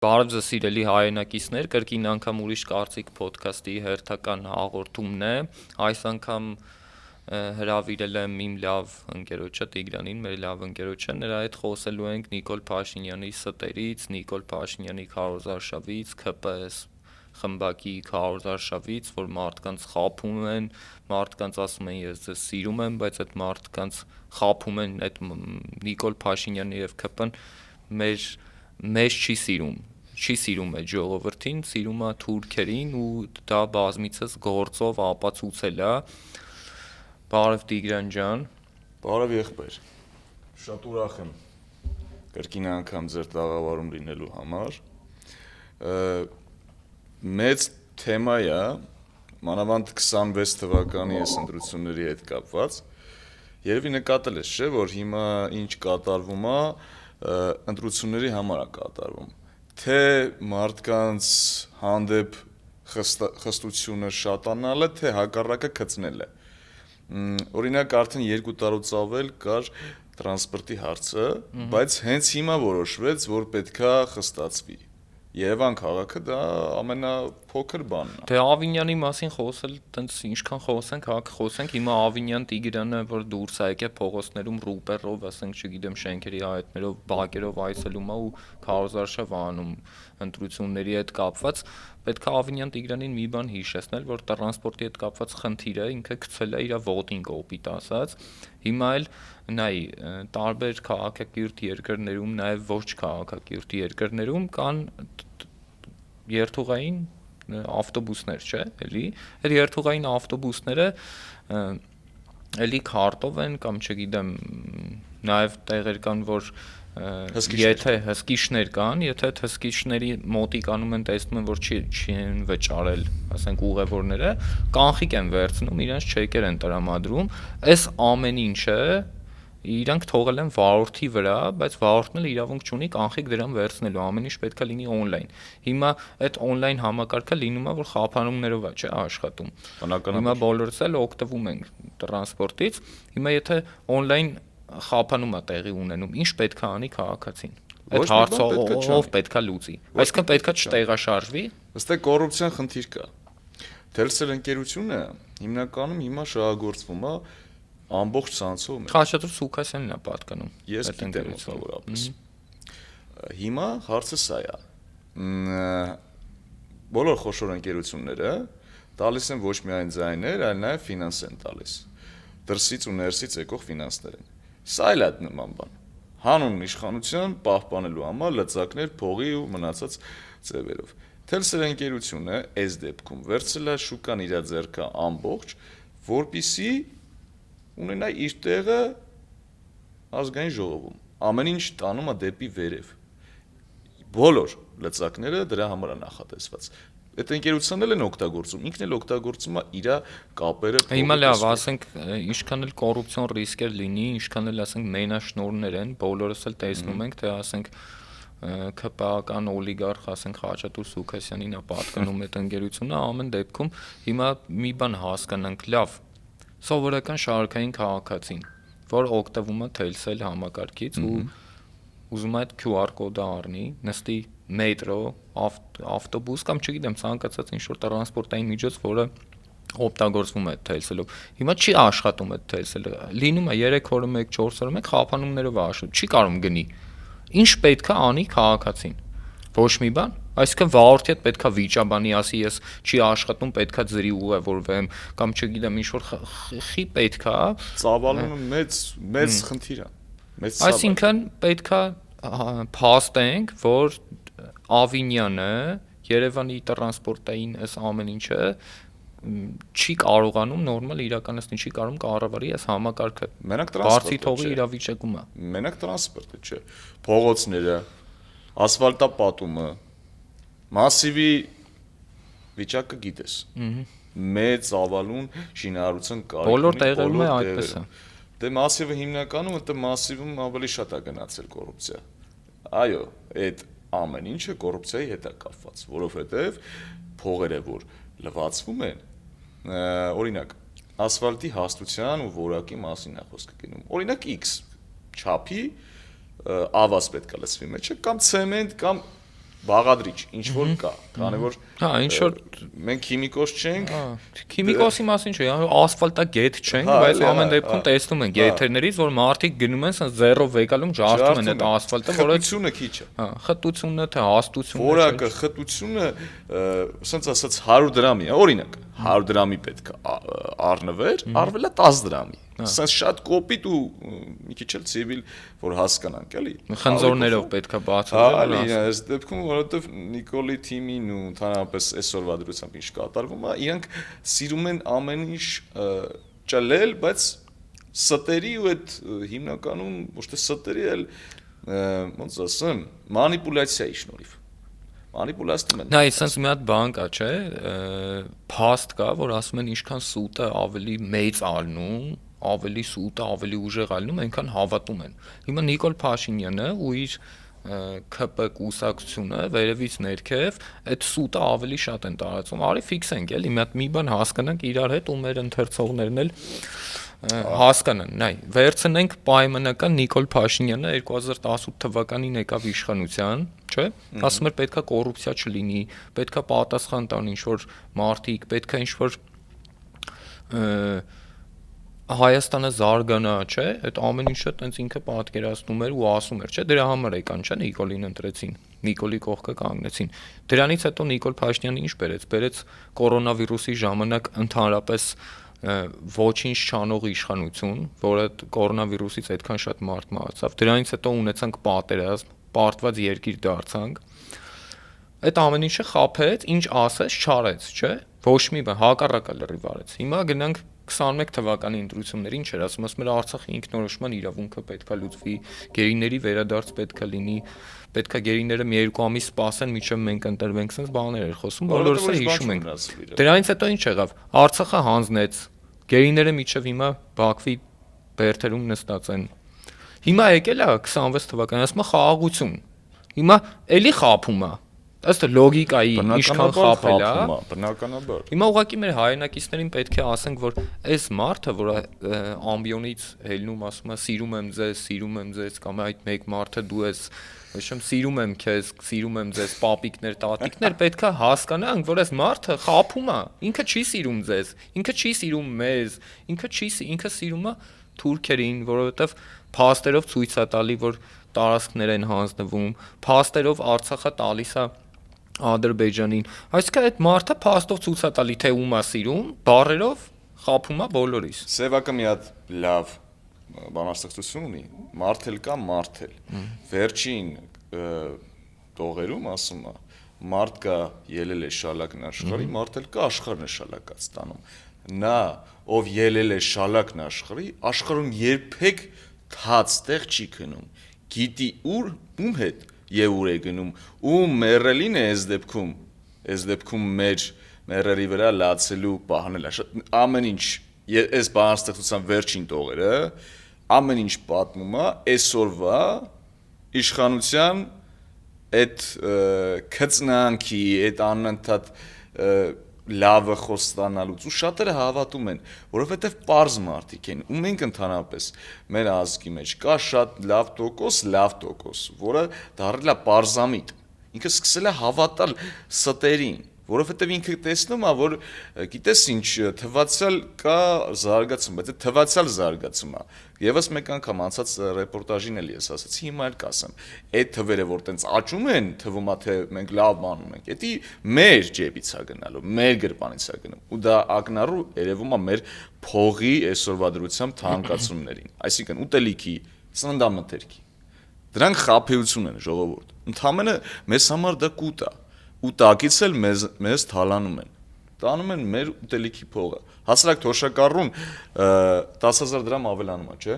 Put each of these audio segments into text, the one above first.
Բարև ձեզ սիրելի հայրենակիցներ, կրկին անգամ ուրիշ կարծիք ոդքասթի հերթական հաղորդումն է։ Այս անգամ հրավիրել եմ իմ լավ ընկերոջը Տիգրանին, մեր լավ ընկերոջը, նրա հետ խոսելու ենք Նիկոլ Փաշինյանի ստերից, Նիկոլ Փաշինյանի քարոզարշավից, ՔՊՍ խմբակի քարոզարշավից, որ մարդկանց խաբում են, մարդկանց ասում են ես ձեզ սիրում եմ, բայց այդ մարդկանց խաբում են, այդ Նիկոլ Փաշինյանը եւ ՔՊ-ն մեզ չի սիրում այդ ժողովրդին, սիրում է թուրքերին ու դա բազմիցս գործով ապացուցել է։ Բարև Տիգրան ջան։ Բարև եղբայր։ Շատ ուրախ եմ կրկին անգամ ձեր տաղավարում լինելու համար։ Մեծ թեմա է, մանավանդ 26 թվականի այս ընտրությունների հետ կապված։ Երևի նկատել ես, չէ՞, որ հիմա ինչ կատարվում է, ընտրությունների համար է կատարվում։ Թե մարդկանց հանդեպ խստությունը շատանալը, թե հակառակը գծնելը։ Օրինակ արդեն 2 տարուց ավել կար տրանսպորտի հարցը, բայց հենց հիմա որոշվեց, որ պետքա խստացվի։ Երևան քաղաքը դա ամենափոքր բանն է։ Դե Ավինյանի մասին խոսել, տենց ինչքան խոսենք, խոսենք, հիմա Ավինյան Տիգրանը, որ դուրս է եկել փողոցներում ռուպերով, ասենք, չգիտեմ, շենքերի հայտներով, բակերով այցելում է ու քարոզարշավ անում ընտրությունների հետ կապված, պետք է Ավինյան Տիգրանին մի բան հիշեցնել, որ տրանսպորտի հետ կապված խնդիրը ինքը գցել է իր ոտին կոպիտ ասած։ Հիմա էլ նայ տարբեր քաղաքակիրթ երկրներում, նաև ոչ քաղաքակիրթ երկրներում կան երթուղային ավտոբուսներ, չէ՞, էլի։ Այդ երթուղային ավտոբուսները էլի քարտով են կամ չգիտեմ, նաև տեղեր կան, որ եթե հսկիչներ կան, եթե այդ հսկիչների մոտիկանում են տեսնում են, որ չեն վճարել, ասենք ուղևորները, կանխիկ են վերցնում, իրենց չեկեր են տրամադրում, այս ամեն ինչը իրանք թողել են վարորդի վրա, բայց վարորդն էլ իրավունք չունի կանխիկ դրան վերցնելու, ամեն ինչ պետք է լինի օնլայն։ Հիմա այդ օնլայն համակարգը լինում է, որ խափանումներով է, չէ, աշխատում։ Հիմա բոլորս էլ օգտվում ենք տրանսպորտից, հիմա եթե օնլայն խափանում է տեղի ունենում, ինչ պետք է անի քաղաքացին։ Այդ հարցը ով պետք է լուծի։ Այսինքն պետք է չտեղաշարժվի։ Ըստ կոռուպցիան խնդիր կա։ Թելսել ընկերությունը հիմնականում հիմա շահագործվում է ամբողջ ցանցով։ Խաչատուր Սուքասյանն է պատկանում այդ ընկերությունից։ Հիմա հարցը սա է։ Բոլոր խոշոր ընկերությունները տալիս են ոչ միայն ձայներ, այլ նաև ֆինանս են տալիս։ Դրսից ու ներսից եկող ֆինանսներ են։ Սա էլ է նման բան։ Հանուն իշխանության պահպանելու համար լծակներ փողի ու մնացած ձևերով։ Թելսել ընկերությունը այս դեպքում վերցրել է շուկան իր ձեռքը ամբողջ, որպիսի ունենա իր տեղը ազգային ժողովում։ Ամեն ինչ տանում է դեպի վերև։ Բոլոր լծակները դրա համար է նախատեսված։ Այդ ընկերությունն էլ են օգտագործում, ինքն էլ օգտագործում է իր կապերը։ Հիմա լավ, ասենք, ինչքան էլ կոռուպցիոն ռիսկեր լինի, ինչքան էլ ասենք մենաշնորհներ են, բոլորս էլ տեսնում ենք, թե ասենք ԿՊԱ-ական օլիգարխ, ասենք Խաչատուր Սուքասյանին է պատկանում այդ ընկերությունը, ամեն դեպքում հիմա մի բան հասկանանք, լավ, սովորական շարքային քաղաքացին, որ օգտվում է Թելսել համակարգից ու ուզում է այդ QR կոդը առնի, նստի մետրո, ավտոբուս կամ չգիտեմ, ցանկացած ինչ-որ տրանսպորտային միջոց, որը օգտագործվում է Թելսելով։ Հիմա չի աշխատում այդ Թելսելը։ Լինում է 3 օրը 1, 4 օրը 1 խափանումներով աշխատում, չի կարող գնի։ Ինչ պետք է անի քաղաքացին։ Ոչ մի բան։ Այսինքն վարորդի հետ պետքա վիճաբանի, ասի ես չի աշխատում, պետքա ձրի ուղևորվեմ կամ չգիտեմ ինչ-որ խի պետքա։ Ծավալումը մեծ խնդիր է։ Այսինքն պետքա փաստենք, որ Ավինյանը Երևանի տրանսպորտային այս ամեն ինչը չի կարողանում նորմալ իրականացնել, չի կարող կառավարի այս համակարգը։ Մենակ բարձի թողի իրավիճակում է։ Մենակ տրանսպորտը չէ։ Փողոցները, ասֆալտապատումը, մասիվի վիճակը գիտես։ Մեծ ավալուն շինարարության կարիք ունի։ Բոլոր տեղերում է այդպես է։ Դե մասիվը հիմնականում այդ մասիվում ավելի շատ է գնացել կոռուպցիա։ Այո, այդ ամեն ինչը կոռուպցիայի հետ է կապված, որովհետև փողերը, որ լվացվում են, օրինակ, ասֆալտի հաստության ու որակի մասին է խոսքը գնում։ Օրինակ X չափի ավազ պետք է լցվի մեջը կամ ցեմենտ կամ բաղադրիչ, ինչ որ կա, քանի որ հա, ինչ որ մենք քիմիկոս չենք, քիմիկոսի մասին չէ, ասֆալտագետ չենք, բայց ամեն դեպքում տեսնում ենք եթերներից, որ մարդիկ գնում են ասես զերով վեկալում ջարդում են այդ ասֆալտը, որը խտությունը քիչ է։ Հա, խտությունը թե հաստությունը Որակը խտությունը, ասենց ասած 100 դրամի է, օրինակ, 100 դրամի պետք է առնվեր, արվելա 10 դրամի։ Ասես շատ կոպիտ ու մի քիչ էլ ցիվիլ, որ հասկանանք, էլի։ խնձորներով պետք է բացատրել։ Ալի, այս դեպքում որովհետև Նիկոլի թիմին ու ընդհանրապես այսօրվա դրությամբ ինչ կատարվում է, իրանք սիրում են ամեն ինչ ճլել, բայց ստերի ու այդ հիմնականում ոչ թե ստերի, այլ ոնց ասեմ, մանիպուլյացիայի շնորհիվ։ Մանիպուլացնում են։ Նա այսպես մի հատ բան կա, չէ՞, փաստ կա, որ ասում են ինչքան սուտը ավելի մեծ ալնում, ավելի սուտը ավելի ուժեղ ալնում, այնքան հավատում են։ Հիմա Նիկոլ Փաշինյանը ու իր ԿՊ կուսակցությունը վերևից ներքև այդ սուտը ավելի շատ են տարածում։ Արի ֆիքսենք, էլի, մի բան հասկանանք իրար հետ ու մեր ընթերցողներն էլ հասկանան, նայ, վերցնենք պայմանական Նիկոլ Փաշինյանը 2018 թվականին եկավ իշխանության, չէ՞, ասում էր պետքա կոռուպցիա չլինի, պետքա պատասխան տան ինչ-որ մարդիկ, պետքա ինչ-որ Հայաստանը զարգանա, չէ՞, այդ ամեն ինչը տենց ինքը պատկերացնում էր ու ասում էր, չէ՞, դրա համար եկան, չէ՞, Նիկոլին ընտրեցին, Նիկոլի կողքը կանգնեցին։ Դրանից հետո Նիկոլ Փաշինյանը ինչ բերեց կորոնավիրուսի ժամանակ ընդհանրապես ոչինչ չանող իշխանություն, որը կորոնավիրուսից այդքան շատ մարդ մահացավ։ Դրանից հետո ունեցանք պատերազմ, պարտված երկիր դարձանք։ Այդ ամեն ինչը խաբեց, ինչ ասեց, չարեց, չէ՞։ Ոչ մի բան, հակառակը լրիվ արեց։ Հիմա գնանք 21 թվականի ընտրություններին, չէր ասում, ասում էր Արցախի ինքնորոշման իրավունքը պետքա լուծվի, գերիների վերադարձ պետքա լինի, պետքա գերիները մի երկու ամիս սպասեն, մինչև մենք ընտրվենք, sense բաներ էր խոսում, բոլորս էլ հիշում ենք։ Դրանից հետո ինչ եղավ։ Արցախը հանձնեց, գերիները մինչև հիմա Բաքվի բերթերում նստած են։ Հիմա եկել է 26 թվականին, ասում է խաղաղություն։ Հիմա էլի խափում է։ Ըստ լոգիկայի ինչքան խափել է, բնականաբար։ Հիմա ուղղակի մեր հայրենակիցներին պետք է ասենք, որ այս մարդը, որը ամբիոնից հելնում ասում է սիրում եմ ձեզ, կամ այդ մեկ մարդը դու ես, ոչմ սիրում եմ քեզ, սիրում եմ ձեզ, պապիկներ, տատիկներ, պետք է հասկանանք, որ այս մարդը խափում է, ինքը չի սիրում ձեզ, ինքը չի սիրում մեզ, ինքը սիրում է թուրքերին, որովհետև փաստերով ցույց է տալի, որ տարածքներ են հանձնվում, փաստերով Արցախը տալիս է Ադրբեջանին, այսինքն այդ մարդը փաստով ցույց է տալի, թե ում է սիրում, բառերով խափում է բոլորիս։ Սևակը մի հատ լավ բանաստեղծություն ունի, մարդել կա մարդել։ Վերջին տողերում ասում է, մարդ կա ելել է շալակն աշխարհի, մարդել կա աշխարհն է շալակած տանում։ Նա, ով ելել է շալակն աշխարհի, աշխարհում երբեք թաց տեղ չի քնում։ Գիտի ում հետ եւ ուր է գնում, ու մեռելին է այս դեպքում մեր մեռերի վրա լացելու պահանելա։ Ամեն ինչ, այս բանաստեղծության վերջին տողերը, ամեն ինչ պատմում է այսօրվա իշխանության այդ քծնանքի, այդ անընդհատ լավը խոստանալուց ու շատերը հավատում են, որովհետև պարզ մարդիկ են, ու մենք ընդհանրապես մեր ազգի մեջ կա շատ լավ տոկոս, որը դառել է պարզամիտ, ինքը սկսել է հավատալ ստերին, որովհետև ինքը տեսնում է, որ գիտես ինչ, թվացial կա զարգացում, բայց այդ թվացial զարգացում է։ Եվս մեկ անգամ անցած ռեպորտաժին էլ ես ասացի, հիմա էլ կասեմ, այդ թվերը որ տենց աճում են, թվում է թե մենք լավ բան ունենք, դա մեր ջեբից է գնալու, մեր գրպանից է գնում, ու դա ակնառու երևում է մեր փողի այսօրվա դրությամբ թանկացումներին, այսինքն ուտելիքի, սննդամթերքի։ Դրանք խաբեություն են, ժողովուրդ։ Ընդհանրապես մեզ համար դա կուտ է, ու տակից էլ մեզ թալանում են։ Տանում են մեր ուտելիքի փողը։ Հասարակ թոշակառուն 10000 դրամ ավելանում է, չէ՞։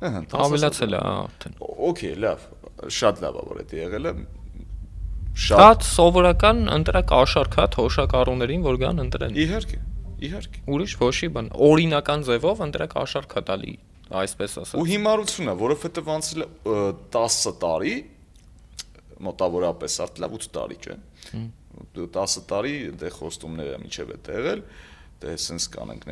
Ահա, ավելացել է արդեն։ Okay, լավ, շատ լավ է որ դա եղել է։ Դա սովորական ընտրակ աշարք է թոշակառուներին, որ գան ընտրեն։ Իհարկե։ Ուրիշ ոչի բան, օրինական ձևով ընտրակ աշարք է տալի, այսպես ասած։ Ու հիմարություն է, որովհետև անցել է 10 տարի, մոտավորապես արդեն 8 տարի, չէ՞։ 10 տարի դե խոստումները միջև է եղել, դե sense կանենք,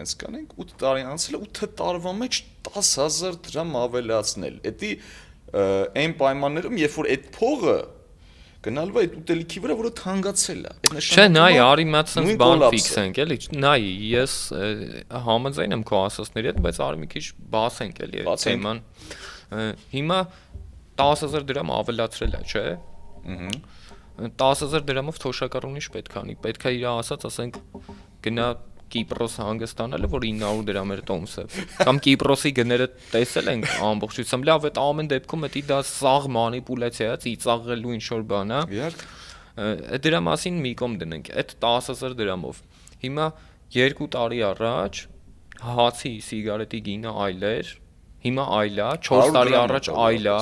8 տարի անցել է, 8 տարվա մեջ 10000 դրամ ավելացնել։ Դա այն պայմաններում, երբ որ այդ փողը գնալու է այդ ուտելիքի վրա, որը թանկացել է։ Այդ Չէ, նայ, արի մատ sense նույն բան կոլապսը։ ֆիքսենք, էլի։ Նայ, ես համաձայն եմ քո ասածների հետ, բայց արի մի քիչ բացենք էլի այդ Բացենք։ թեման։ Հիմա 10000 դրամ ավելացրել է, չէ՞։ 10000 դրամով թոշակառուն ինչ պետք է անի։ Պետք է իր ասած, ասենք, գնա Կիպրոս հանգստանալը, որ 900 դրամ էր տոմսը։ Կամ Կիպրոսի գները տեսել ենք ամբողջությամբ։ Լավ, այդ ամեն դեպքում դա սաղ մանիպուլյացիա է, ծիծաղելու ինչ որ բան է։ Իհարկե։ Այդ դրա մասին մի կողմ դնենք, այդ 10000 դրամով։ Հիմա 2 տարի առաջ հացի, սիգարետի գինը այլ էր, հիմա այլ է, 4 տարի առաջ այլ է։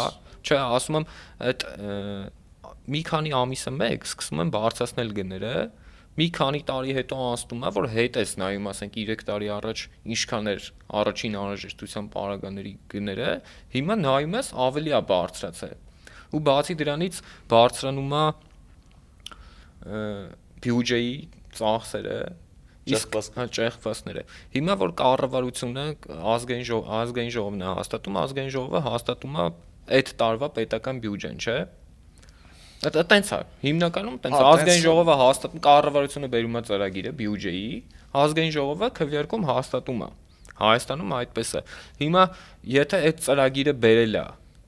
Չէ, ասում եմ, այդ մի քանի ամիսը մեկ սկսում են բարձրացնել գները, մի քանի տարի հետո անցնում է, որ հետ ես նայում, ասենք 3 տարի առաջ ինչքան էր առաջին անհրաժեշտության պարագաների գները, հիմա նայում ես ավելի է բարձրացել։ Ու բացի դրանից բարձրանում է բյուջեի ծախսերը, ճեղքվածները։ Հիմա որ կառավարությունը ազգային ժողովն է հաստատում, ազգային ժողովը հաստատում է այդ տարվա պետական բյուջեն, չէ՞։ Դա տենց է, հիմնականում տենց ազգային ժողովը հաստատում, կառավարությունը բերում է ծրագիրը բյուջեի, ազգային ժողովը քվեարկում հաստատում է։ Հայաստանում այդպես է։ Հիմա եթե այդ ծրագիրը բերել է,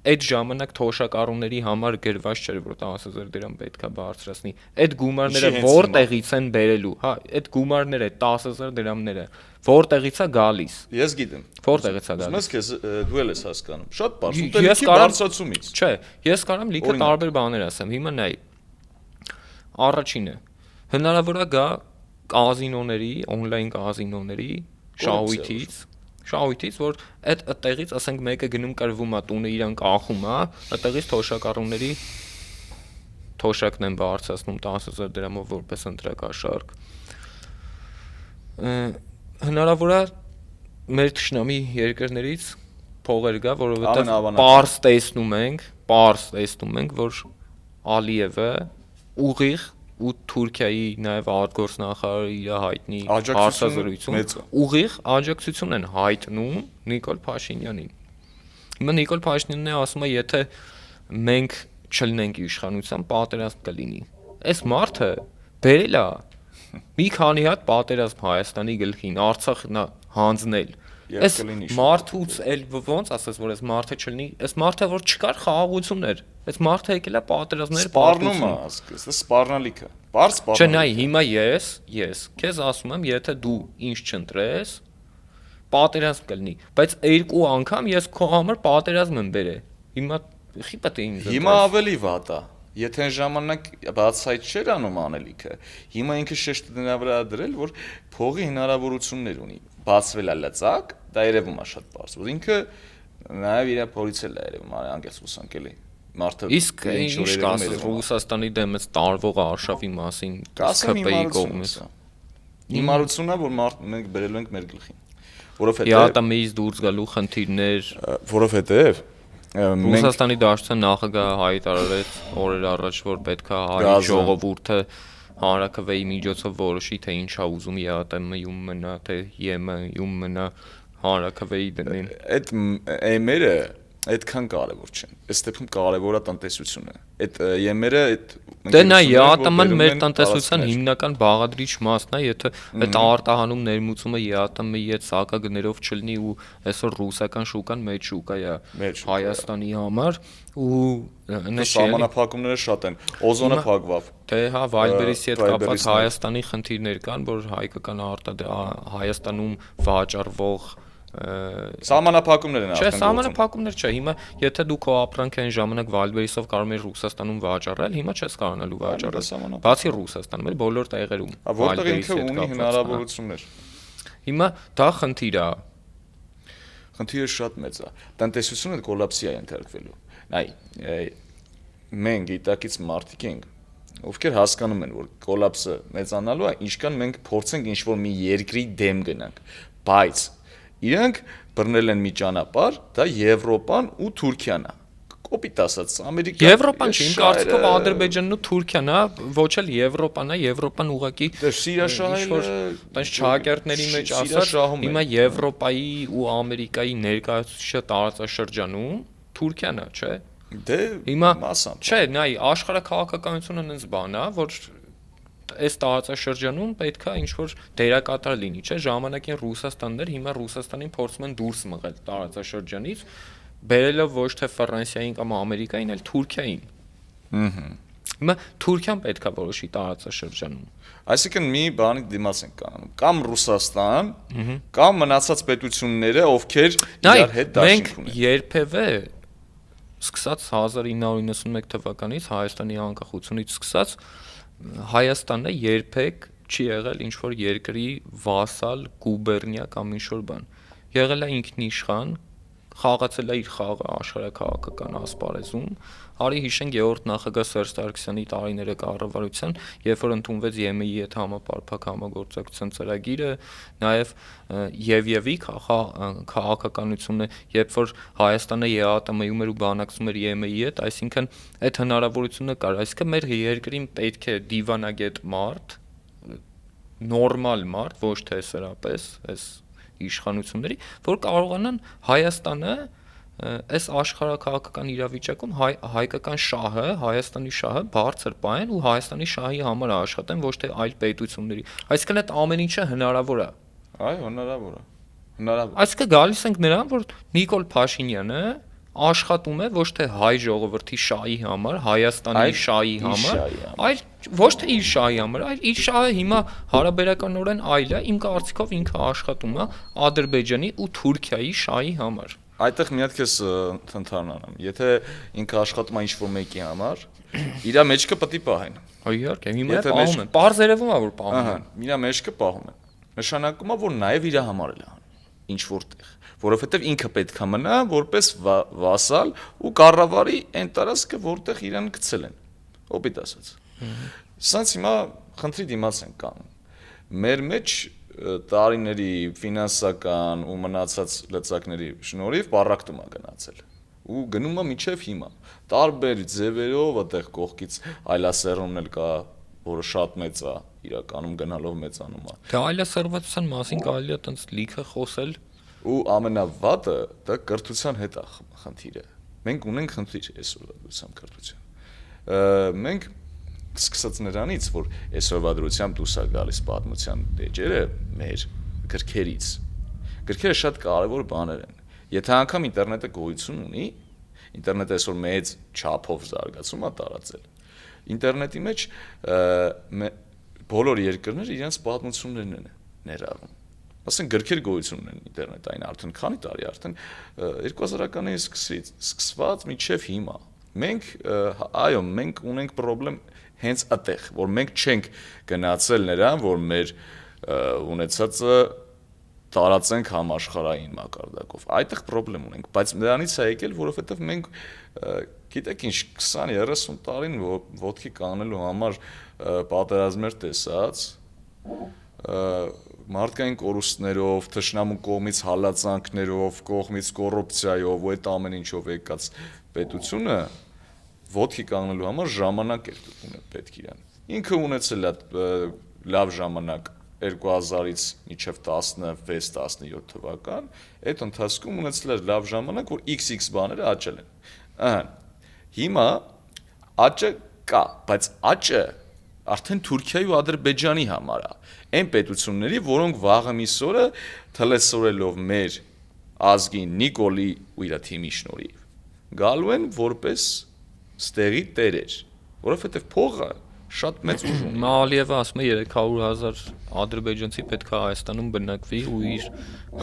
այդ ժամանակ թոշակառուների համար գրված չէր, որ 10000 դրամ պետքա բարձրացնի։ Այդ գումարները որտեղից են բերելու, հա, այդ գումարները 10000 դրամները որտեղից է գալիս։ Ես գիտեմ։ Որտեղից է գալիս։ Ես քեզ դու ես հասկանում։ Շատ բարձր ուտելիքի բարձրացումից։ Չէ, ես կարամ լիքը տարբեր բաներ ասեմ։ Հիմա նայ։ Առաջինը հնարավոր է գա կազինոների, on-line կազինոների շահույթից, որ այդ այդտեղից, ասենք, մեկը գնում կրվում է, տունը իրան կախում է, այդտեղից թոշակառուների թոշակն են բարձրացնում 10000 դրամով որպես ընտրակաշարք։ Հնարավոր է մեր թշնամի երկրներից փողեր գա, որովհետև պարզ տեսնում ենք, որ Ալիևը ուղիղ ու Թուրքիայի նաև արտգործնախարարը իր հայտնի հարցազրույցում ուղիղ աջակցություն են հայտնում Նիկոլ Փաշինյանին։ Հիմա Նիկոլ Փաշինյանն է ասում է, եթե մենք չլինենք իշխանության, պատերազմ կլինի։ Այս մարդը բերել է մի քանի հատ պատերազմ Հայաստանի գլխին, Արցախն հանձնել։ Այս մարդուց էլ ոնց ասես, որ այս մարդը չլինի, այս մարդը որ չկար խաղաղություններ, այս մարդը եկել է պատերազմներ սպառնում է, ասես, սպառնալիքը։ Բարձ սպառնալիք։ Չէ, նայ, հիմա ես քեզ ասում եմ, եթե դու ինձ չընտրես, պատերազմ կլինի, բայց երկու անգամ ես քո համար պատերազմ եմ բերել։ Հիմա խիպա թե ինձ։ Հիմա ավելի վատ է։ Եթե այն ժամանակ բացայց չէր անում անելիքը, հիմա ինքը շեշտը դրա վրա դրել, որ փողի հնարավորություններ ունի։ Բացվել է լծակ, դա երևում է շատ բարձ, որ ինքը նաև իր փորձել է երևում անկեղծ ուսանք էլի։ Մարդը իսկ ինչ կասես Ռուսաստանի դեմ տարվող արշավի մասին ԿՊ-ի կողմից։ Հիմարությունն է, որ մենք բերելու ենք մեր գլխին։ Որովհետև ԵԱՏՄ-ից դուրս գալու խնդիրներ, որովհետև Ռուսաստանի Դաշնության նախագահը հայտարարեց օրեր առաջ, որ պետքա հայ ժողովուրդը հանրաքվեի միջոցով որոշի, թե ինչ է ուզում ԵԱՏՄ-ում մնա, թե ԵՄ-ում մնա, հանրաքվեի դնեն։ Այդ էմերը այդքան կարևոր չեն։ Այս դեպքում կարևոր է տնտեսությունը։ Այդ ԵՄ-ը այդ Դե նա ԵԱՏՄ-ն մեր տնտեսության հիմնական բաղադրիչ մասն է, եթե այդ արտահանում ներմուծումը ԵԱՏՄ-ի հետ սակագներով չլինի ու այսօր ռուսական շուկան մեծ շուկա է Հայաստանի համար ու սահմանափակումները շատ են, օզոնը փակվավ։ Դե հա, Վայլբերիսի հետ կապված Հայաստանի խնդիրներ կան, որ հայկական Հայաստանում վաճառվող սահմանափակումներ են Չէ, սահմանափակումներ չէ։ Հիմա եթե դու քո ապրանքային ժամանակ Վալբերիսով կարող ես Ռուսաստանում վաճառել, հիմա չես կարողանալու վաճառել։ Բացի Ռուսաստանում, էլ բոլոր տեղերում։ Որտեղ ինքը ունի հնարավորություններ։ Հիմա դա խնդիր է։ Խնդիրը շատ մեծ է։ Տնտեսությունը կոլապսի է ենթարկվելու։ Նայ, մենք գիտակից մարդիկ ենք, ովքեր հասկանում են, որ կոլապսը մեծանալու է, ինչքան մենք փորձենք ինչ-որ մի երկրի դեմ գնանք, բայց իրենք բռնել են մի ճանապարհ, դա Եվրոպան ու Թուրքիան է։ Կոպիտ ասած, Ամերիկան։ Եվրոպան չի, իմ կարծիքով Ադրբեջանն ու Թուրքիան է, ոչ էլ Եվրոպան է, Եվրոպան ուղղակի տենց չհակերտների մեջ ասած, հիմա Եվրոպայի ու Ամերիկայի ներկայացուցիչ տարածաշրջանում Թուրքիան է, չէ՞։ Դե Հիմա մասամբ։ չէ, նայ աշխարհակաղակականությունը այնպես բան է, որ այս տարածաշրջանում պետքա ինչ որ դերակատար լինի, չէ՞, ժամանակին Ռուսաստաններ, հիմա Ռուսաստանին փորձում են դուրս մղել տարածաշրջանից, բերելով ոչ թե Ֆրանսիային կամ Ամերիկային, այլ Թուրքիային։ Հիմա Թուրքիան պետքա որոշի տարածաշրջանում։ Այսինքն մի բանի դիմաց են կանում, կամ Ռուսաստան, կամ մնացած պետությունները, ովքեր իրար հետ Մենք դաշինք ունեն։ երբևէ սկսած 1991 թվականից Հայաստանի անկախությունից սկսած Հայաստանը երբեք չի եղել ինչ որ երկրի վասալ, գուբերնիա կամ ինչ որ բան։ Եղել է ինքնիշխան, խաղացել է իր խաղը աշխարհակաղակական ասպարեզում։ Արի հիշենք երրորդ նախագահ Սերժ Սարգսյանի տարիները կառավարության, երբ որ ընդունվեց ԵՄ-ի հետ համապարփակ համագործակցության ծրագիրը, նաև Եվի քաղաքականությունը, երբ որ Հայաստանը ԵԱՏՄ-ում էր ու բանակցում էր ԵՄ-ի հետ, այսինքն այդ հնարավորությունը կար, այսինքն մեր երկրին պետք է դիվանագետ մարդ, նորմալ մարդ, ոչ թե սրապես, այս իշխանությունների, որ կարողանան Հայաստանը այս աշխարհակաղակական իրավիճակում հայկական շահը, Հայաստանի շահը բարձր պահեն ու Հայաստանի շահի համար աշխատեն, ոչ թե այլ պետությունների։ Այսինքն այդ ամեն ինչը հնարավոր է։ Այո, հնարավոր է։ Հնարավոր։ Այսինքն գալիս ենք նրան, որ Նիկոլ Փաշինյանը աշխատում է ոչ թե հայ ժողովրդի շահի համար, Հայաստանի շահի համար, այլ ոչ թե իր շահի համար, այլ իր շահը հիմա հարաբերականորեն այլ է, իմ կարծիքով ինքը աշխատում է Ադրբեջանի ու Թուրքիայի շահի համար։ Այդտեղ մի հատ քեզ ընդհանրանում։ Եթե ինքը աշխատում է ինչ-որ մեկի համար, իր մեջքը պետք է պահեն։ Իհարկե, հիմա պահում են։ Պարզ երևում է, որ պահում են։ Իր մեջքը պահում են։ Նշանակում է, որ նաև իր համար էլ անում ինչ-որ տեղ, որովհետև ինքը պետք է մնա որպես վասալ ու կառավարի այն տարածքը, որտեղ իրան գցել են։ Օպիտ ասած։ Սրանց հիմա խնդրի դիմաց են կանում։ Մեր մեջ տարիների ֆինանսական ու մնացած լծակների շնորհիվ բառակտում է գնացել ու գնում է մինչև հիմա տարբեր ձևերով այդտեղ կողքից այլասերումն էլ կա, որը շատ մեծ է իրականում գնալով մեծանում է։ Դա այլասերվածության մասին կարելի է տենց լիքը խոսել ու ամենավատը դա կրթության հետ է խնդիրը։ Մենք ունենք խնդիր այսօրվա դրությամբ կրթության։ Մենք սկսած նրանից, որ այսօրվա դրությամբ դուրս է գալիս պատմության էջերը մեր գրքերից։ Գրքերը շատ կարևոր բաներ են։ Եթե անգամ ինտերնետը գոյություն ունի, ինտերնետը այսօր մեծ չափով զարգացում է տարածել։ Ինտերնետի մեջ բոլոր երկրները իրենց պատմություններն են ներառում։ Ասենք գրքեր գոյություն ունեն ինտերնետային արդեն քանի տարի արդեն 2000-ականից սկսված մինչև հիմա։ Մենք այո, մենք ունենք խնդրեմ հենց այդտեղ, որ մենք չենք գնացել նրան, որ մեր ունեցածը տարածենք համաշխարհային մակարդակով։ Այդտեղ խնդրեմ ունենք, բայց նրանից է եկել, որովհետև մենք գիտեք ինչ 20-30 տարին ոտքի կանելու համար պատերազմներ տեսած մարդկային կորուստներով, թշնամու կողմից հալածանքներով, կողմից կոռուպցիայով ու այդ ամեն ինչով եկած պետությունը ոտքի կանգնելու համար ժամանակ էր պետք իրան։ Ինքը ունեցել է լավ ժամանակ 2000-ից մինչև 16-17 թվական, այդ ընթացքում ունեցել էր լավ ժամանակ, որ XX բաները աճել են։ Հիմա աճը կա, բայց աճը արդեն Թուրքիայի ու Ադրբեջանի համար է։ Այն պետությունների, որոնք վաղը միսօրը թլեսորելով մեր ազգին Նիկոլի ու իր թիմի շնորհիվ գալու են որպես ստեղի տերեր, որովհետև փողը շատ մեծ ուժ ունի։ Ալիևը ասում է 300,000 ադրբեջանցի պետք է Հայաստանում բնակվի ու իր,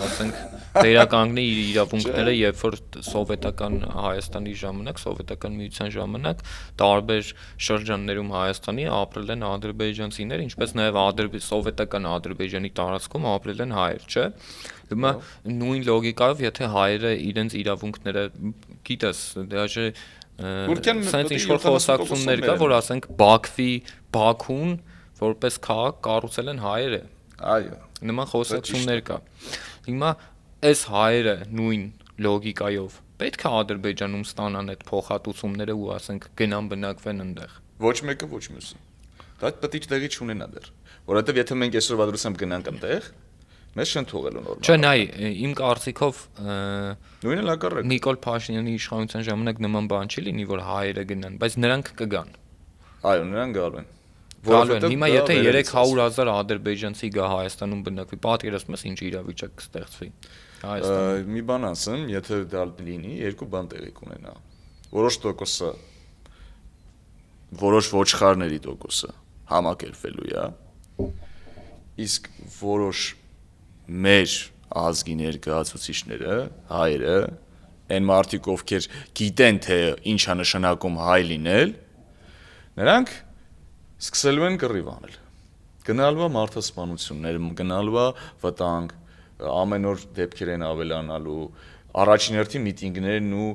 ասենք, վերականգնի իր իրավունքները, երբ որ սովետական Հայաստանի ժամանակ, սովետական միության ժամանակ տարբեր շրջաններում Հայաստանի ապրել են ադրբեջանցիներ, ինչպես նաև սովետական Ադրբեջանի տարածքում ապրել են հայեր, չէ՞։ Հիմա նույն լոգիկայով, եթե հայերը իրենց իրավունքները, գիտես, դաժե սենց ինչ-որ խոսակցություններ կա, որ ասենք Բաքուն որպես քաղաք կառուցել են հայերը։ Այո։ Նման խոսակցություններ կա։ Հիմա այս հայերը նույն լոգիկայով պետք է Ադրբեջանում ստանան այդ փոխհատուցումները ու ասենք գնան բնակվեն այնտեղ։ Ոչ մեկը, ոչ մյուսը։ Դա պետք է տեղի չունենա դեռ, որովհետև եթե մենք այսօրվա դրությամբ գնանք այնտեղ, Մեզ չեն թողելու նորմալ։ Չէ, նայ, իմ կարծիքով նույնը լակառակ։ Նիկոլ Փաշինյանի իշխանության ժամանակ նման բան չի լինի, որ հայերը գնան, բայց նրանք կգան։ Այո, նրանք գալու են։ Գալու են։ Հիմա եթե 300,000 ադրբեջանցի գա Հայաստանում բնակվի, պատկերացնում ես ինչ իրավիճակ կստեղծվի Հայաստանում։ Մի բան ասեմ, եթե դա լինի, երկու բան տեղի կունենա։ Որոշ տոկոսը որոշ ոչխարների տոկոսը համակերպվելու է, իսկ որոշ մեր ազգի ներկայացուցիչները, հայերը, այն մարդիկ, ովքեր գիտեն, թե ինչ է նշանակում հայ լինել, նրանք սկսելու են կռիվ անել։ Գնալու է մարդասպանություններ, գնալու է վտանգ, ամեն օր դեպքեր են ավելանալու, առաջին հերթին միտինգներն ու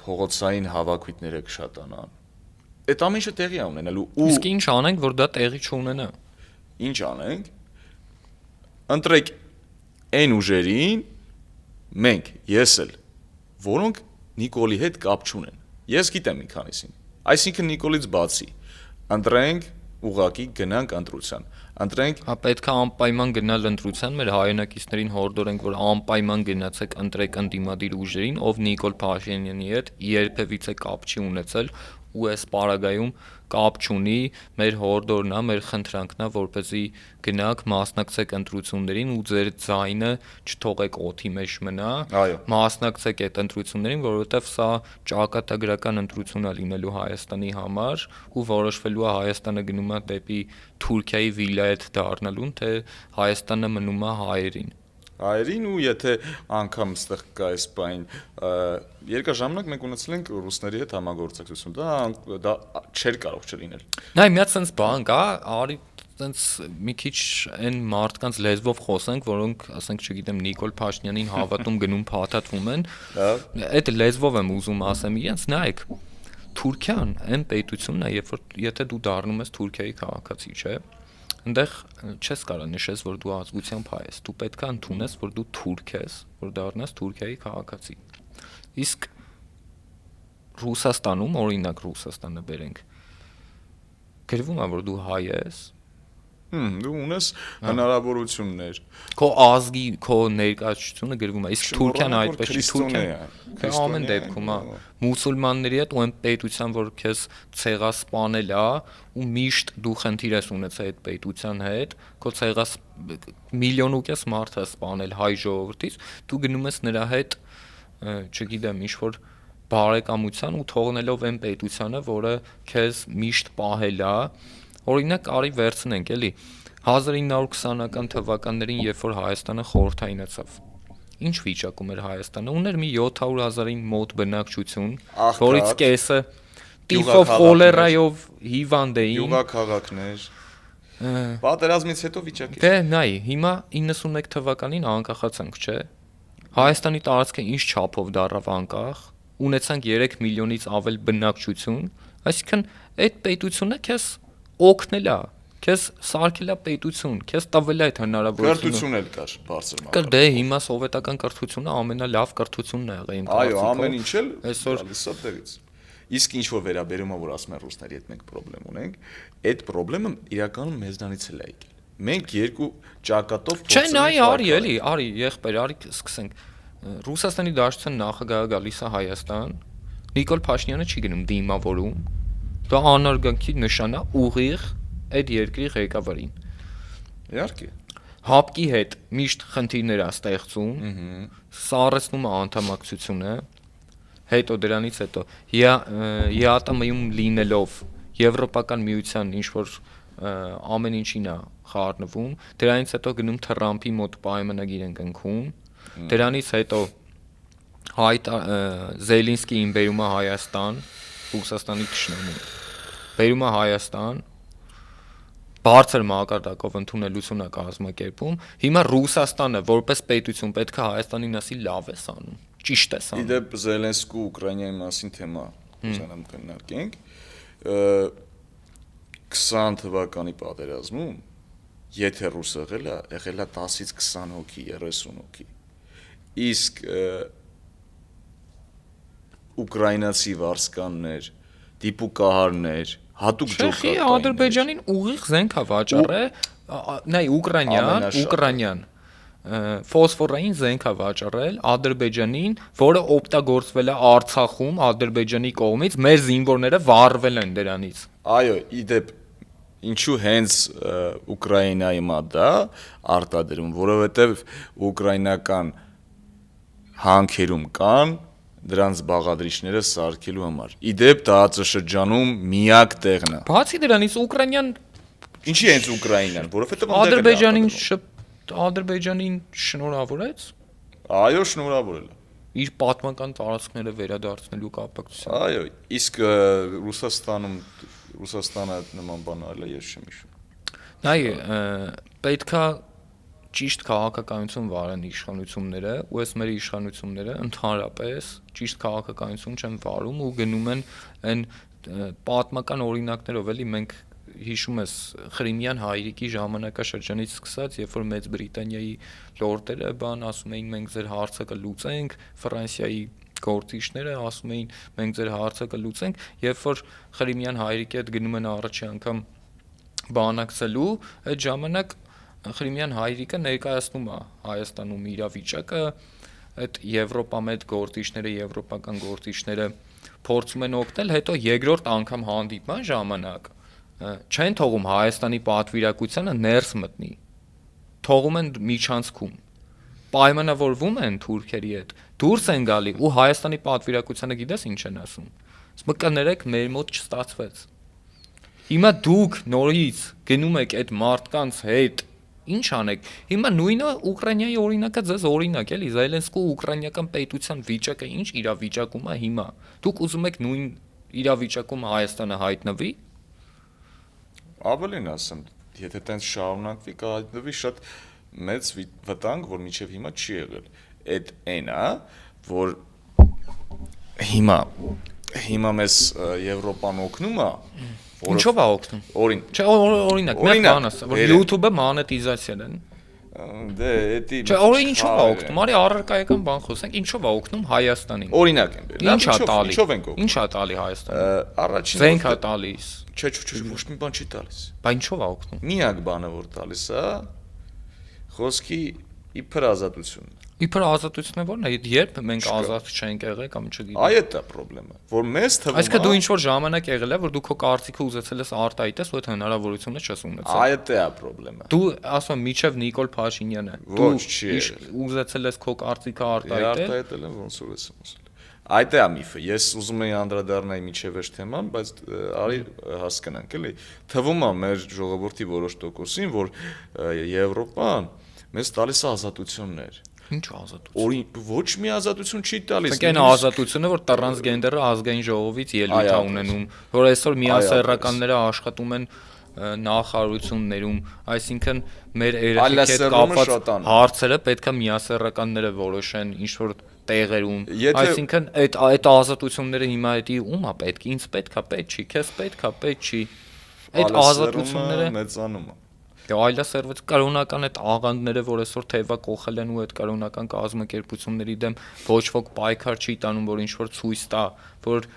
փողոցային հավաքույթները կշատանան։ Այդ ամեն ինչը տեղի է ունենալու ու Իսկ ինչ անենք, որ դա տեղի չունենա։ Ինչ անենք։ Ընտրեք այն ուժերին, մենք, ես էլ, որոնք Նիկոլի հետ կապ չունեն։ Ես գիտեմ մի քանիսին։ Այսինքն Նիկոլից բացի, ընտրենք ուղակի գնանք ընտրության։ Ընտրենք Պետք է անպայման գնալ ընտրության, մեր հայրենակիցներին հորդորենք, որ անպայման գնացեք ընտրեք ընդդիմադիր ուժերին, ով Նիկոլ Փաշինյանի հետ երբևիցե կապ չի ունեցել ու այս պարագայում կապ չունի, մեր հորդորն է, մեր խնդրանքն է, որպեսզի գնաք մասնակցեք ընտրություններին ու ձեր ձայնը չթողեք օդի մեջ մնա, մասնակցեք այդ ընտրություններին, որովհետև սա ճակատագրական ընտրություն է լինելու Հայաստանի համար ու որոշվելու է Հայաստանը գնում է դեպի Թուրքիայի վիլայեթ դառնալուն, թե Հայաստանը մնում է հայերին։ Հայերին ու եթե անգամ ստեղ կա այս բան, երկար ժամանակ մենք ունեցել ենք ռուսների հետ համագործակցություն, դա չէր կարող չլինել։ Նայ, մի հատ sense բան կա, արի sense մի քիչ այն մարդկանց լեզվով խոսենք, որոնք, ասենք, չգիտեմ, Նիկոլ Փաշինյանին հավատում գնում փաթաթվում են։ Այդ լեզվով եմ ուզում ասեմ, իրենց նայեք, Թուրքիան այն պետությունն է, երբ որ եթե դու դառնում ես Թուրքիայի քաղաքացի, չէ՞։ Այնտեղ չես կարող նշես, որ դու ազգությամբ հայ ես, դու պետք է ընդունես, որ դու թուրք ես, որ դառնաս Թուրքիայի քաղաքացի։ Իսկ Ռուսաստանում, օրինակ Ռուսաստանը բերենք, գրվում է, որ դու հայ ես, դու ունես հնարավորություններ։ Քո ազգի, քո ներկայացությունը գրվում է, իսկ Թուրքիան այդպես չի, Թուրքիան ամեն դեպքում է մուսուլմանների հետ ու այն պետության, որ քեզ ցեղասպանել է ու միշտ դու խնդիր ես ունեցել այդ պետության հետ, քո ցեղաս միլիոն ու կես մարդ է սպանել հայ ժողովրդից, դու գնում ես նրա հետ, չգիտեմ, ինչ որ բարեկամության ու թողնելով այն պետությանը, որը քեզ միշտ պահել է։ Օրինակ արի վերցնենք, էլի 1920-ական թվականներին, երբ որ Հայաստանը խորհրդայնացավ, ինչ վիճակում էր Հայաստանը, ուներ մի 700,000-ին մոտ բնակչություն, որից կեսը տիֆով, խոլերայով հիվանդ էին, յուղաքաղաքներ, պատերազմից հետո վիճակի։ Դե նայ, հիմա 91 թվականին անկախացանք, չէ։ Հայաստանի տարածքը ինչ չափով դառավ անկախ, ունեցանք 3 միլիոնից ավել բնակչություն, այսինքն այդ պետությունը քեզ օգնել է, քեզ սարքել է պետություն, քեզ տվել է այդ հնարավորությունը։ Կրթություն էլ կար, բարձր մակարդակով։ Դե հիմա սովետական կրթությունը ամենալավ կրթությունն է եղել իմ կարծիքով։ Այո, ամեն ինչ էլ այսօր գալիս է տեղից։ Իսկ ինչ որ վերաբերում է, որ ասում են ռուսների հետ մենք խնդրեմ ունենք, այդ խնդրեմը իրականում մեզանից էլ է եկել։ Մենք երկու ճակատով Չէ, նայ, արի, էլի, արի, եղբայր, արի սկսենք։ Ռուսաստանի Դաշնության նախագահը գալիս է Հայաստան, Նիկոլ Փաշինյանը չի գնում դիմավորում, դա անարգանքի նշան է ուղիղ այդ երկրի ղեկավարին։ Իհարկե։ ՀԱՊԿ-ի հետ միշտ խնդիրներ է ստեղծում, սառեցնում է անդամակցությունը, հետո դրանից հետո ԵԱՏՄ-ում լինելով Եվրոպական միության ինչ որ ամեն ինչին է խառնվում, դրանից հետո գնում Թրամփի մոտ պայմանագիր են կնքում, դրանից հետո Զելինսկիին բերում է Հայաստան, Ռուսաստանի թշնամուն, բերում է Հայաստան, բարձր մակարդակով ընդունելություն է կազմակերպում, հիմա Ռուսաստանը որպես պետություն պետք է Հայաստանին ասի լավ ես անում, ճիշտ ես անում։ Իդեպ Զելենսկու Ուկրաինայի մասին թեմա ուզենամ քննարկենք, 20 թվականի պատերազմում եթե ռուս եղել է 10-ից 20 հոգի, 30 հոգի։ Իսկ ուկրաինացի վարսկաններ, դիպուկահարներ, հատուկ ջոկ Չեխի Ադրբեջանին ուղիղ զենք է վաճառել, նայ Ուկրաինյան ֆոսֆորային զենք է վաճառել Ադրբեջանին, որը օգտագործվել է Արցախում Ադրբեջանի կողմից, մեր զինվորները վառվել են դրանից։ Այո, իդեպ ինչու հենց Ուկրաինայի մա դա արտադրում, որովհետև ուկրաինական հանքերում կան դրանց բաղադրիչները սարքելու համար։ Իդեպ տարածաշրջանում միակ տեղն է։ Բացի դրանից Ուկրաինան Ինչի հենց Ուկրաինան, որովհետև Ադրբեջանին շնորհավորեց այո, շնորհավորել է։ իր պատմական տարածքները վերադարձնելու կապակցությամբ։ Այո, իսկ Ռուսաստանը նման բան արել է, ես չեմ հիշում։ Նայ, պետքա ճիշտ քաղաքականություն վարեն իշխանությունները, ու այս մեր իշխանությունները ընդհանրապես ճիշտ քաղաքականություն չեն վարում ու գնում են այն պատմական օրինակներով, էլի մենք հիշում ես Խրիմյան հայրիկի ժամանակաշրջանից սկսած, երբ որ Մեծ Բրիտանիայի լորդերը ասում էին մենք ձեր հարցը կլուծենք, Ֆրանսիայի գործիչները ասում էին մենք ձեր հարցը կլուծենք, երբ որ Խրիմյան հայրիկի հետ գնում են առաջի անգամ բանակցելու, այդ ժամանակ Խրիմյան հայրիկը ներկայացնում է Հայաստանում իրավիճակը, այդ Եվրոպամետ գործիչները, եվրոպական գործիչները փորձում են օգնել, հետո երկրորդ անգամ հանդիպման ժամանակ չեն թողում Հայաստանի պատվիրակությանը ներս մտնի, թողում են միջանցքում, պայմանավորվում են թուրքերի հետ, դուրս են գալի ու Հայաստանի պատվիրակությանը գիտես ինչ են ասում, ասում կներեք մեր մոտ չստացվեց, հիմա դուք նորից գնում եք այդ մարդկանց հետ, ինչ անեք, հիմա նույնը Ուկրաինայի օրինակը ձեզ օրինակ էլի, Զելենսկու ուկրաինական պետության վիճակը ինչ իրավիճակում է հիմա, դուք ուզում եք նույն իրավիճակում Հայաստանը հայտնվի, Ավելին ասեմ, եթե տենց շարունակվի, կհայտնվի շատ մեծ վտանգ, որ մինչև հիմա չի եղել։ Այդ այն է, որ հիմա մեզ Եվրոպան օգնում է, ինչով է օգնում։ Չէ, օրինակ, մի բան ասա, որ YouTube-ը մոնետիզացիան են։ Դե, էդի Չէ, ինչով է օգնում, արի առարկայական բան խոսենք, ինչով է օգնում Հայաստանին։ Օրինակ եմ բերել։ Ինչ է տալի։ Ինչով ենք օգնում։ Ինչ է տալի Հայաստանին։ Առաջին զենք է տալիս։ Չէ, ոչ մի բան չի տալիս։ Բա ինչով է օգնում։ Միակ բանը որ տալիս է, խոսքի իբր ազատությունն է։ Իբր ազատությունը ո՞րն է, երբ մենք ազատ չենք եղել կամ չգիտեմ։ Այ դա խնդրեմը, որ մեզ թվում է։ Այսինքն դու ինչ որ ժամանակ եղել է, որ դու քո կարծիքը ուզեցել ես արտահայտես, ու այդ հնարավորությունը չես ունեցել։ Այ դա է խնդրեմը։ Դու ասում եմ միջև Նիկոլ Փաշինյանը, դու ուզեցել ես քո կարծիքը արտահայտել։ Արտահայտել եմ ոնց որ ես ասել։ Այդ է միֆը։ Ես ուզում եի անդրադառնալ միջև այս թեման, բայց արի հասկանանք, էլի։ Թվում է մեր ժողովրդի որոշ տոկոսին, որ Եվրոպան մեզ տալիս է ազատություններ։ Ինչ ազատություն։ Ոչ մի ազատություն չի տալիս։ Այն ազատությունը, որ տրանսգենդերը ազգային ժողովից ելույթ է ունենում, որ այսօր միասեռականները աշխատում են նախարարություններում, այսինքն մեր երեխեքի հետ կապված հարցերը պետքա միասեռականները որոշեն ինչ որ տեղերում, այսինքն այդ ազատությունները հիմա էդի ում է պետք, ինձ պետքա, պետք չի, քեզ պետքա, պետք չի։ Այդ ազատությունները մեծանում է։ Այլասերված կրոնական այդ աղանդները, որ այսօր թեվա կողել են ու այդ կրոնական կազմակերպությունների դեմ ոչ ոք պայքար չի տանում, որ ինչ որ ցույց տա, որ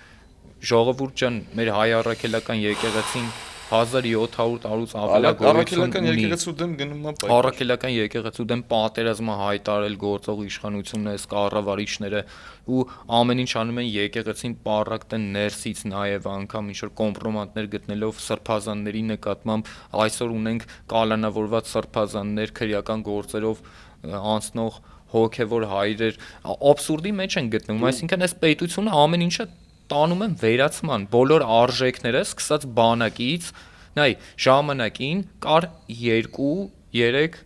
ժողովուրդ ջան, մեր հայ առաքելական եկեղեցին 1700 տարուց ավելի գոյություն ունի։ Առաքելական եկեղեցու դեմ գնում է պայքար։ Առաքելական եկեղեցու դեմ պատերազմը հայտարարել գործող իշխանությունները, այս կառավարիչները ու ամեն ինչ անում են եկեղեցին պարակտեն ներսից նաև անգամ ինչ որ կոմպրոմատներ գտնելով սրբազանների նկատմամբ այսօր ունենք կալանավորված սրբազաններ քրեական գործերով անցնող հոգևոր հայրեր աբսուրդի մեջ են գտնվում, այսինքն այս պետությունը ամեն ինչը տանում են վերացման, բոլոր արժեքները սկսած բանակից, նայ, ժամանակին կար 2-3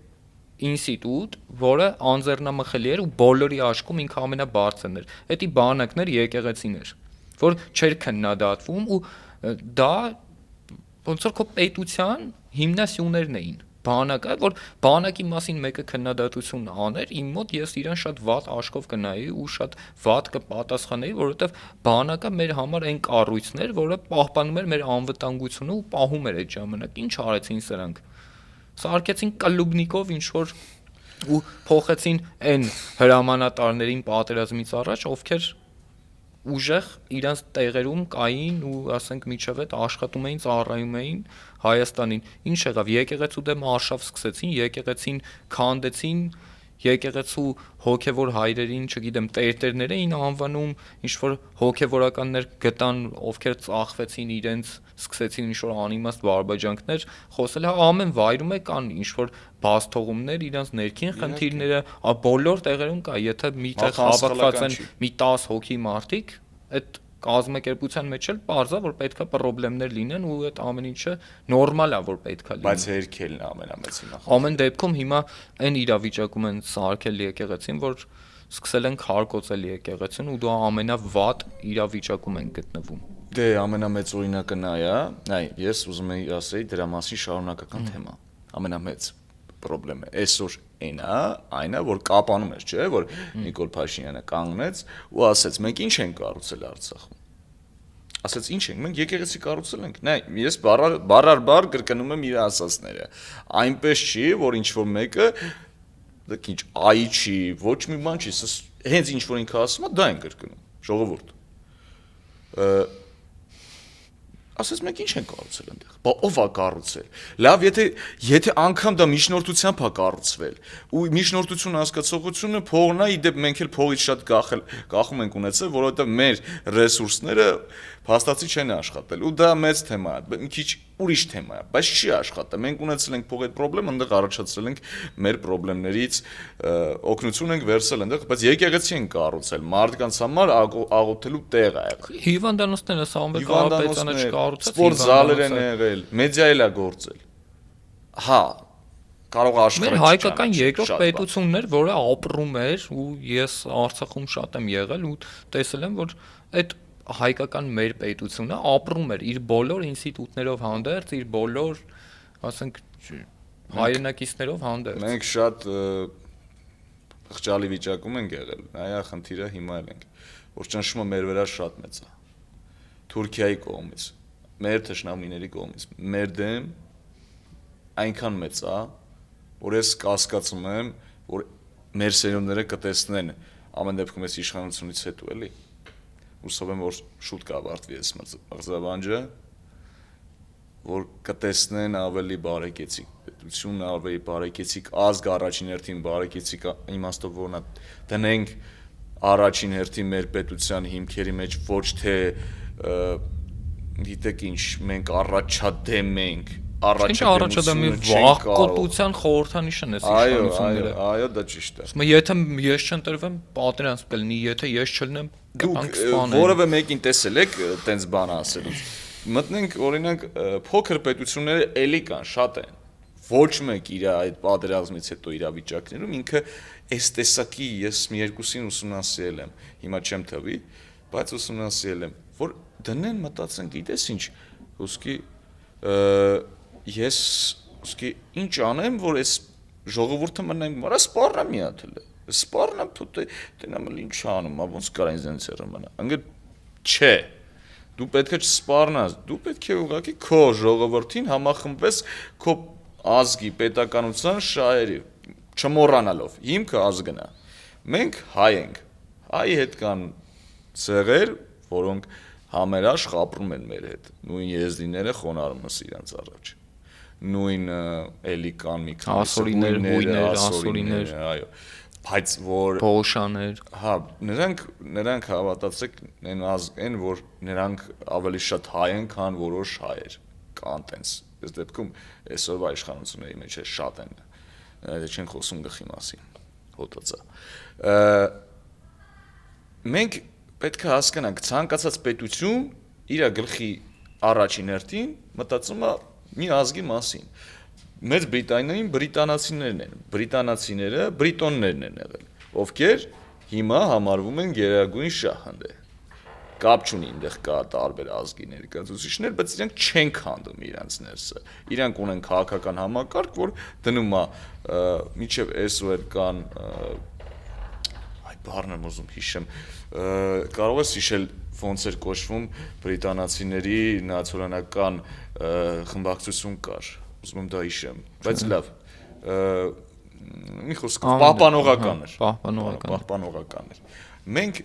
ինստիտուտ, որը անձեռնամխելի էր ու բոլորի աշխում ինքը ամենաբարձրն էր։ Էդի բանակներ եկեղեցին էր, որ չէր քննադատվում ու դա ոնց որ քո պետության հիմնասյուներն էին։ Բանակը, որ բանակի մասին մեկը քննադատություն աներ, իմ մոտ ես իրան շատ վատ աշխով կնայի ու շատ վատ կպատասխանեի, որովհետև բանակը մեր համար այն կառույցն էր, որը պահպանում էր մեր անվտանգությունը ու պահում էր այդ ժամանակ։ Ինչ արեցին սրանք։ Սարքեցին կլուբնիկով ինչ որ ու փոխեցին այն հրամանատարներին պատերազմից առաջ, ովքեր ուժեղ իրանց տեղերում կային ու ասենք միջև այդ աշխատում էին, ծառայում էին Հայաստանին։ Ինչ եղավ, եկեղեցու դեմ արշավ սկսեցին, եկեղեցին քանդեցին, եկեղեցու հոգևոր հայրերին, չգիտեմ, տերտերներ էին անվանում, ինչ որ հոգևորականներ գտան, ովքեր ծախվեցին իրենց, սկսեցին ինչ որ անիմաստ բարբաջանքներ խոսել, հա ամեն վայրում է կան ինչ որ բացթողումներ, իրանց ներքին խնդիրները, բոլոր տեղերում կա, եթե միտեղ հավաքված են մի 10 հոգի մարդիկ, այդ կազմակերպության մեջ էլ պարզա որ պետքա խնդիրներ լինեն ու այդ ամեն ինչը նորմալ է որ պետքա լինի։ Բայց հերքելն է ամենամեծին նախ։ Ամեն դեպքում հիմա այն իրավիճակում են սարքել եկեղեցին, որ սկսել են քարկոծել եկեղեցին ու դա ամենավատ իրավիճակում են գտնվում։ Դե ամենամեծ օրինակը նա է, այ ես ուզում եի ասեի դրա մասին շարունակական թեմա։ Ամենամեծ խնդրեմը այսօր այն է, որ կապանում էր, չէ՞, որ Նիկոլ Փաշինյանը կանգնեց ու ասեց՝ մենք ինչ ենք կառուցել Արցախում։ Ասեց ինչ ենք, մենք եկեղեցի կառուցել ենք։ Նայ, ես բառարբար կրկնում եմ իր ասածները։ Այնպես չի, որ ինչ որ մեկը դա ինչ այ չի, ոչ մի բան չի, հենց ինչ որ ինքը ասում է, դա են կրկնում։ Ժողովուրդ։ Ասես մենք ինչ են կառուցել այնտեղ։ Բա ով է կառուցել։ Լավ, եթե անգամ դա միջնորդությամբ է կառուցվել, ու միջնորդություն հասկացողությունը փողն է, իդեպ մենք էլ փողից շատ կախում ենք ունեցել, որովհետև մեր ռեսուրսները փաստացի չեն աշխատել։ Ու դա մեծ թեմա է, մի քիչ ուրիշ թեմա է, բայց չի աշխատել։ Մենք ունեցել ենք փող այդ խնդրեմ, այնտեղ առաջացրել ենք մեր խնդիրներից օգնություն ենք վերցել այնտեղ, բայց եկեղեցի են կառուցել, մարդկանց համար աղոթելու տեղ է եղել։ Հիվանդանոցները Սամվել Կարապետյանը չկառուցեց, սպորտ զալեր են եղել, մեդիա էլ է գործել։ Հա, կարող է աշխարհը մեր հայկական երկրորդ պետությունն էր, որը ապրում էր ու ես Արցախում շատ եմ եղել ու տեսել եմ, որ այդ հայկական մեր պետությունը ապրում էր իր բոլոր ինստիտուտներով հանդերձ, իր բոլոր, ասենք, հայրենակիցներով հանդերձ։ Մենք շատ խղճալի վիճակում ենք եղել, այա խնդիրը հիմա էլ ենք, որ ճնշումը մեր վրա շատ մեծ է։ Թուրքիայի կողմից, մեր թշնամիների կողմից, մեր դեմ այնքան մեծ է, որ ես կասկածում եմ, որ մեր սերունդները կտեսնեն ամեն դեպքում այս իշխանությունից հետո էլի։ Հուսով եմ, որ շուտ կավարտվի այս մրցավանջը, որ կտեսնեն ավելի բարեկեցիկ պետություն, ավելի բարեկեցիկ ազգ, առաջին հերթին բարեկեցիկ իմաստով որն է դնենք առաջին հերթին մեր պետության հիմքերի մեջ ոչ թե գիտեք ինչ մենք առաջադեմ ենք առաջադեմի վաղկոտության խորհրդանիշն է իշխանությունները։ Այո, դա ճիշտ է։ Ասում եմ, եթե ես չընտրվեմ, պատերազմ կլինի, եթե ես չլինեմ, դուք որևէ մեկին տեսել եք տենց բան ասելուց։ Մտնենք օրինակ փոքր պետությունները էլի կան, շատ են։ Ոչ մեկ իր այդ պատերազմից հետո իրավիճակներում ինքը այս տեսակի ես մի երկուսին ուսումնասիրել եմ, հիմա չեմ թվի, բայց ուսումնասիրել եմ, որ դնեն մտածեն, գիտես ինչ, ուսկի ես ուսկի ինչ անեմ, որ այս ժողովուրդը մնայ մարա սպառնա միաթել է։ Սպառնա թութ տենամել ինչ անում, ոնց կարա ինձ հեռը մնա։ Անգետ չէ։ Դու պետք է չսպառնաս, դու պետք է ուղղակի քո ժողովրդին համախմբես քո ազգի պետականության շահերի, չմոռանալով։ Հիմքը ազգն է։ Մենք հայ ենք։ Հայ հետ կան ցեղեր, որոնք համերաշխ ապրում են մեր հետ։ Նույն եզդիները խոնարհում են իրանց առաջ։ Նույն էլի կան մի քանի ասորիներ, այո, բայց որ փոշաներ, հա, նրանք հավատացեք այն որ նրանք ավելի շատ հայ են, քան որոշ հայեր կան տենց։ Այս դեպքում այսօրվա իշխանությունների մեջ շատ են։ Դա չեն խոսում գլխի մասին, հոտոցը։ Մենք պետք է հասկանանք ցանկացած պետություն իր գլխի առաջին հերթին մտածում է մի ազգի մասին։ Մեծ Բրիտանիային բրիտանացիներն են, բրիտանացիները բրիտոններն են եղել, ովքեր հիմա համարվում են գերագույն շահանդե։ Կապ չունի այնտեղ կա տարբեր ազգի ներկայացուցիչներ, բայց իրենք չեն քանդում իրանց ներսը։ Իրանք ունեն քաղաքական համակարգ, որ դնում է միջև այսօր կան բառն եմ ուզում հիշեմ, կարող ես հիշել ոնց էր կոչվում բրիտանացիների նացիոնալական խմբակցություն կար, ուզում եմ դա հիշեմ, բայց լավ, մի խոսքով պահպանողական էր, պահպանողական էր։ Մենք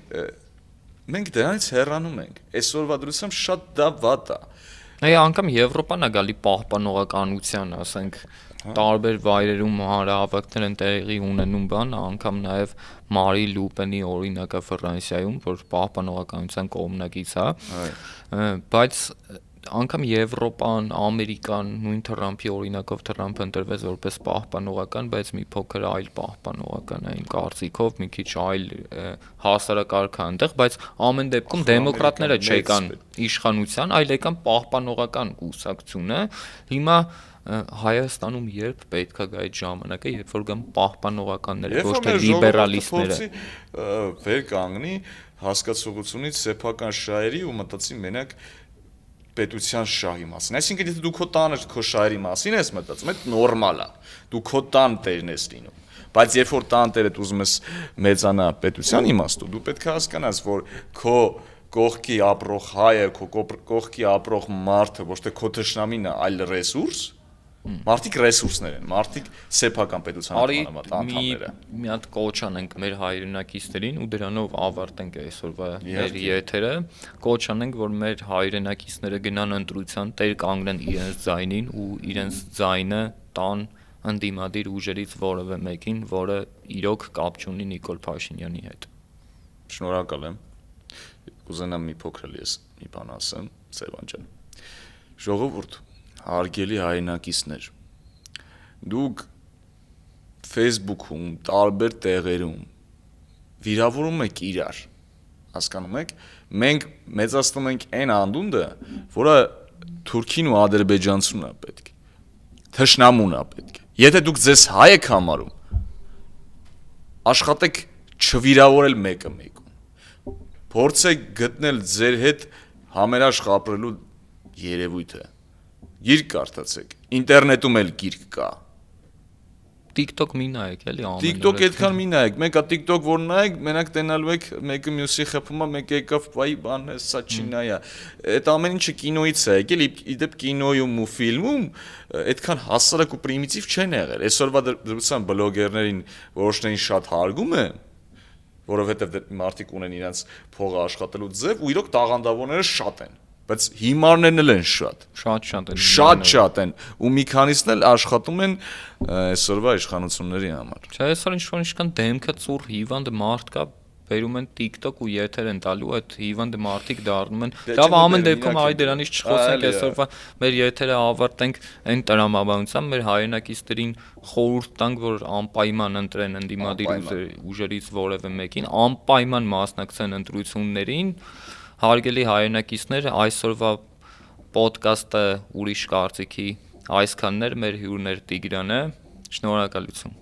մենք դրանից հեռանում ենք։ Այսօրվա դրությամբ շատ դա վատ է։ Անգամ Եվրոպան է գալի պահպանողականության, ասենք տարբեր վայրերում հանրահավաքներ են տեղի ունենում անգամ նաև Մարի Լուպենի օրինակը Ֆրանսիայում, որ պահպանողականության կողմնակից է, բայց անգամ Եվրոպան, Ամերիկան, նույն Թրամփի օրինակով Թրամփը ընտրվեց որպես պահպանողական, բայց մի փոքր այլ պահպանողական այն կարծիքով, մի քիչ այլ հասարակարգ է այնտեղ, բայց ամեն դեպքում դեմոկրատները չեկան իշխանության, այլ եկան պահպանողական կուսակցությունը։ Հիմա Հայաստանում երբ պետք է գա այդ ժամանակը, երբ որ գան պահպանողականները, ոչ թե լիբերալիստները, վեր կանգնի հասկացողությունից սեփական շահերի ու մտածի մենակ պետության շահի մասին։ Այսինքն եթե դու քո տանը քո շահերի մասին ես մտածում, այդ նորմալ է։ Դու քո տան տերն ես լինում։ Բայց երբ որ տան տերդ ուզում ես մեծանա պետության իմաստով, դու պետք է հասկանաս, որ քո կողքի ապրող հայը, քո կողքի ապրող մարդը ոչ թե քո թշնամին է, այլ ռեսուրս։ Մարդիկ ռեսուրսներ են, մարդիկ սեփական պետության անդամները։ Մի հատ կոչ անենք մեր հայրենակիցներին ու դրանով ավարտենք այսօրվա մեր եթերը։ Կոչ անենք, որ մեր հայրենակիցները գնան ընտրության, տեր կանգնեն իրենց ձայնին ու իրենց ձայնը տան ընդդիմադիր ուժերից որևէ մեկին, որը իրոք կապ չունի Նիկոլ Փաշինյանի հետ։ Շնորհակալ եմ։ Կուզենամ մի փոքր ես մի բան ասեմ, Սևան ջան։ Ժողովուրդ, հարգելի հայրենակիցներ, դուք Facebook-ում, տարբեր տեղերում վիրավորում եք իրար, հասկանում եք, մենք մեծացնում ենք այն անդունդը, որը Թուրքին ու Ադրբեջանցուն է պետք, թշնամուն է պետք։ Եթե դուք ձեզ հայ եք համարում, աշխատեք չվիրավորել մեկը մեկուն, փորձեք գտնել ձեր հետ համերաշխ ապրելու երևույթը։ Գիրք կարդացեք, ինտերնետում էլ գիրք կա։ TikTok մի նայեք, էլի ամեն օր։ TikTok այդքան մի նայեք, մեկը TikTok որ նայեք, մենակ տենալու եք, մեկը մյուսի խփում է, մեկը եկավ, վայ բան է, սա չի նայա։ Այդ ամեն ինչը կինոից է եկել, իդեպ կինոյում ու ֆիլմում այդքան հասարակ ու պրիմիտիվ չեն եղել։ Այսօրվա դրությամբ բլոգերներին որոշներին շատ հարգում է, որովհետև մարդիկ ունեն իրենց փողը աշխատելու ձև ու իրոք տաղանդավորները շատ են։ Բայց հիմարներն էլ են շատ են ու մի քանիսն էլ աշխատում են այսօրվա իշխանությունների համար։ Չէ, այսօր ինչ-որ դեմքը ծուռ հիվանդ մարդ կա, բերում են TikTok ու եթեր են տալու, այդ հիվանդ մարդիկ դառնում են։ Լավ, ամեն դեպքում այ դրանից չխոսենք, այսօրվա մեր եթերը ավարտենք այն տրամաբանությամբ, մեր հայրենակիցներին խորհուրդ տանք, որ անպայման ընտրեն ընդդիմադիր ուժերից որևէ մեկին, անպայման մասնակցեն ընտրություններին։ Հարգելի հայրենակիցներ, այսօրվա պոդքասթը ուրիշ կարծիքի այսքանն էր, մեր հյուրն էր Տիգրանը, շնորհակալություն։